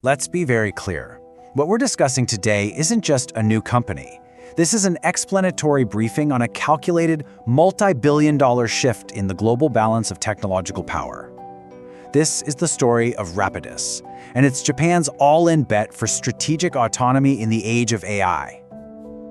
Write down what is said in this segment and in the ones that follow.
Let's be very clear. What we're discussing today isn't just a new company. This is an explanatory briefing on a calculated, multi-billion-dollar shift in the global balance of technological power. This is the story of Rapidus, and it's Japan's all-in bet for strategic autonomy in the age of AI.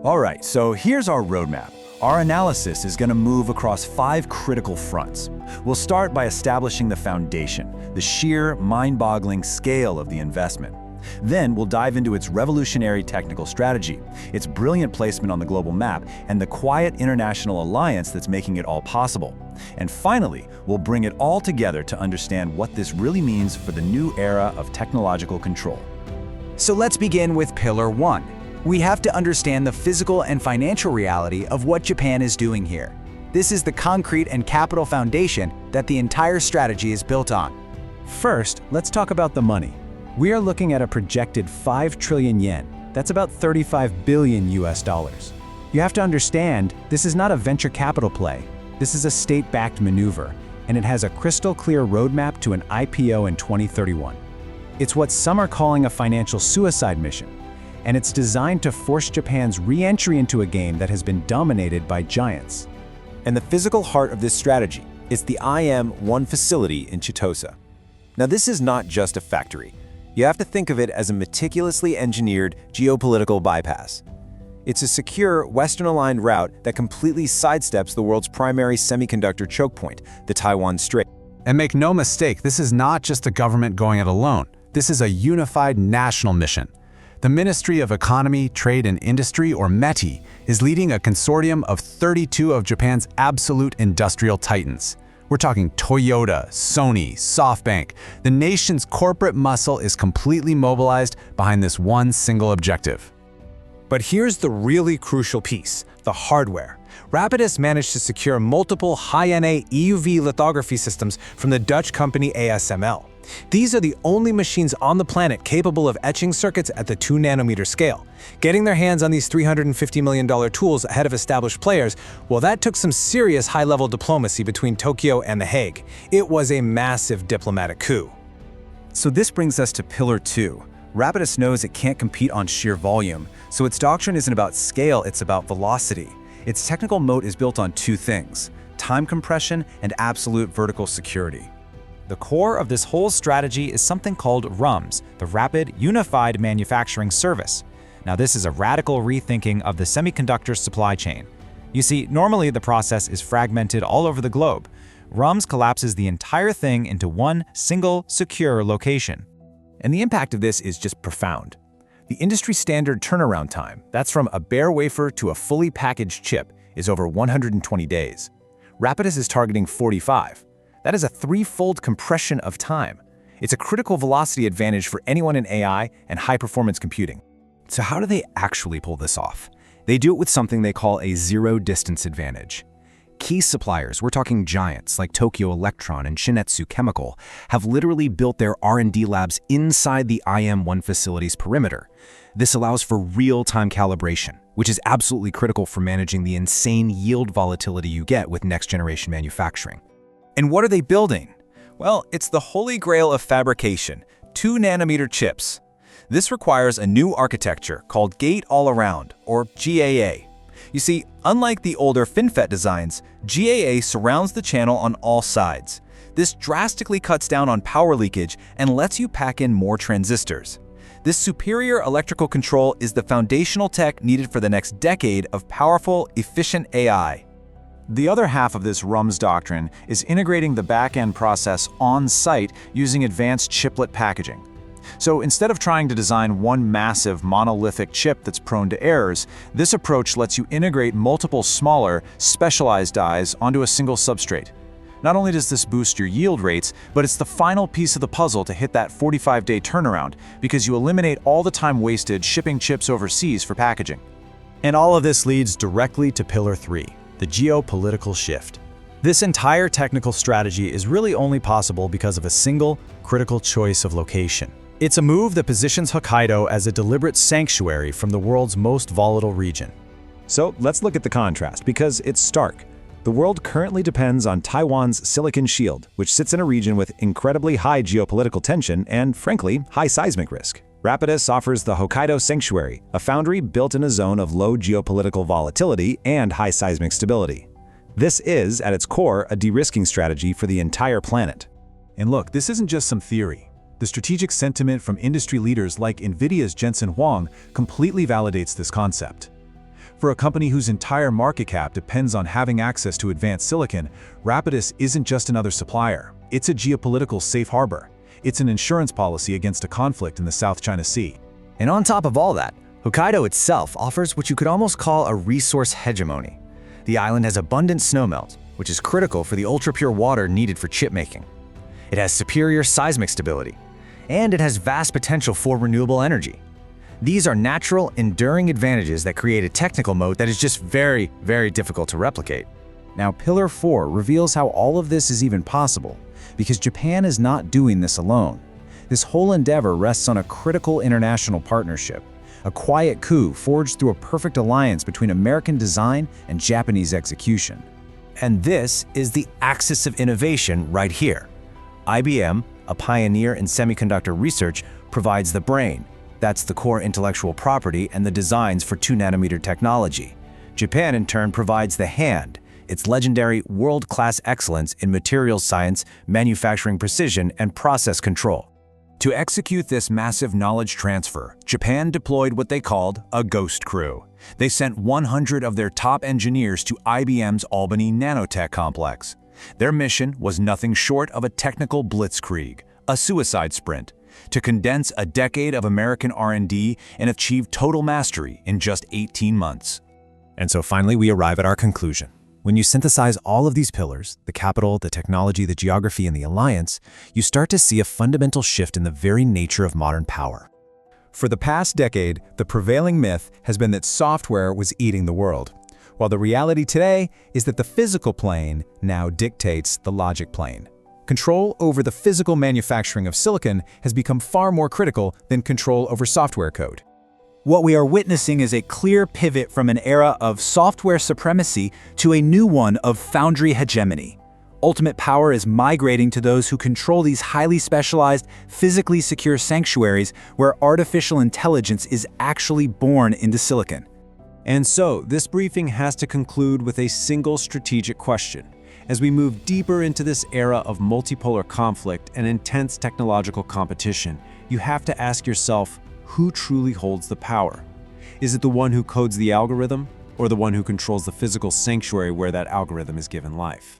All right, so here's our roadmap. Our analysis is going to move across 5 critical fronts. We'll start by establishing the foundation, the sheer, mind-boggling scale of the investment. Then we'll dive into its revolutionary technical strategy, its brilliant placement on the global map, and the quiet international alliance that's making it all possible. And finally, we'll bring it all together to understand what this really means for the new era of technological control. So let's begin with Pillar 1. We have to understand the physical and financial reality of what Japan is doing here. This is the concrete and capital foundation that the entire strategy is built on. First, let's talk about the money. We are looking at a projected 5 trillion yen. That's about 35 billion US dollars. You have to understand, this is not a venture capital play. This is a state-backed maneuver, and it has a crystal clear roadmap to an IPO in 2031. It's what some are calling a financial suicide mission, and it's designed to force Japan's re-entry into a game that has been dominated by giants. And the physical heart of this strategy is the IM-1 facility in Chitose. Now, this is not just a factory. You have to think of it as a meticulously engineered geopolitical bypass. It's a secure, Western-aligned route that completely sidesteps the world's primary semiconductor choke point, the Taiwan Strait. And make no mistake, this is not just a government going it alone. This is a unified national mission. The Ministry of Economy, Trade and Industry, or METI, is leading a consortium of 32 of Japan's absolute industrial titans. We're talking Toyota, Sony, SoftBank. The nation's corporate muscle is completely mobilized behind this one single objective. But here's the really crucial piece, the hardware. Rapidus managed to secure multiple high-NA EUV lithography systems from the Dutch company ASML. These are the only machines on the planet capable of etching circuits at the 2-nanometer scale. Getting their hands on these $350 million tools ahead of established players, well, that took some serious high-level diplomacy between Tokyo and The Hague. It was a massive diplomatic coup. So this brings us to Pillar 2. Rapidus knows it can't compete on sheer volume, so its doctrine isn't about scale, it's about velocity. Its technical moat is built on 2 things: time compression and absolute vertical security. The core of this whole strategy is something called RUMS, the Rapid Unified Manufacturing Service. Now, this is a radical rethinking of the semiconductor supply chain. You see, normally the process is fragmented all over the globe. RUMS collapses the entire thing into one single, secure location. And the impact of this is just profound. The industry standard turnaround time, that's from a bare wafer to a fully packaged chip, is over 120 days. Rapidus is targeting 45. That is a 3-fold compression of time. It's a critical velocity advantage for anyone in AI and high-performance computing. So how do they actually pull this off? They do it with something they call a zero-distance advantage. Key suppliers, we're talking giants like Tokyo Electron and Shinetsu Chemical, have literally built their R&D labs inside the IM-1 facility's perimeter. This allows for real-time calibration, which is absolutely critical for managing the insane yield volatility you get with next-generation manufacturing. And what are they building? Well, it's the holy grail of fabrication, 2-nanometer chips. This requires a new architecture called Gate-All-Around, or GAA. You see, unlike the older FinFET designs, GAA surrounds the channel on all sides. This drastically cuts down on power leakage and lets you pack in more transistors. This superior electrical control is the foundational tech needed for the next decade of powerful, efficient AI. The other half of this RUMS doctrine is integrating the back-end process on-site using advanced chiplet packaging. So instead of trying to design one massive monolithic chip that's prone to errors, this approach lets you integrate multiple smaller, specialized dies onto a single substrate. Not only does this boost your yield rates, but it's the final piece of the puzzle to hit that 45-day turnaround because you eliminate all the time wasted shipping chips overseas for packaging. And all of this leads directly to Pillar 3. The geopolitical shift. This entire technical strategy is really only possible because of a single, critical choice of location. It's a move that positions Hokkaido as a deliberate sanctuary from the world's most volatile region. So let's look at the contrast, because it's stark. The world currently depends on Taiwan's Silicon Shield, which sits in a region with incredibly high geopolitical tension and, frankly, high seismic risk. Rapidus offers the Hokkaido Sanctuary, a foundry built in a zone of low geopolitical volatility and high seismic stability. This is, at its core, a de-risking strategy for the entire planet. And look, this isn't just some theory. The strategic sentiment from industry leaders like Nvidia's Jensen Huang completely validates this concept. For a company whose entire market cap depends on having access to advanced silicon, Rapidus isn't just another supplier. It's a geopolitical safe harbor. It's an insurance policy against a conflict in the South China Sea. And on top of all that, Hokkaido itself offers what you could almost call a resource hegemony. The island has abundant snowmelt, which is critical for the ultra-pure water needed for chip making. It has superior seismic stability, and it has vast potential for renewable energy. These are natural, enduring advantages that create a technical moat that is just very, very difficult to replicate. Now, Pillar 4 reveals how all of this is even possible, because Japan is not doing this alone. This whole endeavor rests on a critical international partnership, a quiet coup forged through a perfect alliance between American design and Japanese execution. And this is the axis of innovation right here. IBM, a pioneer in semiconductor research, provides the brain. That's the core intellectual property and the designs for 2-nanometer technology. Japan, in turn, provides the hand, its legendary world-class excellence in materials science, manufacturing precision, and process control. To execute this massive knowledge transfer, Japan deployed what they called a ghost crew. They sent 100 of their top engineers to IBM's Albany nanotech complex. Their mission was nothing short of a technical blitzkrieg, a suicide sprint, to condense a decade of American R&D and achieve total mastery in just 18 months. And so finally, we arrive at our conclusion. When you synthesize all of these pillars, the capital, the technology, the geography, and the alliance, you start to see a fundamental shift in the very nature of modern power. For the past decade, the prevailing myth has been that software was eating the world, while the reality today is that the physical plane now dictates the logic plane. Control over the physical manufacturing of silicon has become far more critical than control over software code. What we are witnessing is a clear pivot from an era of software supremacy to a new one of foundry hegemony. Ultimate power is migrating to those who control these highly specialized, physically secure sanctuaries where artificial intelligence is actually born into silicon. And so, this briefing has to conclude with a single strategic question. As we move deeper into this era of multipolar conflict and intense technological competition, you have to ask yourself, who truly holds the power? Is it the one who codes the algorithm, or the one who controls the physical sanctuary where that algorithm is given life?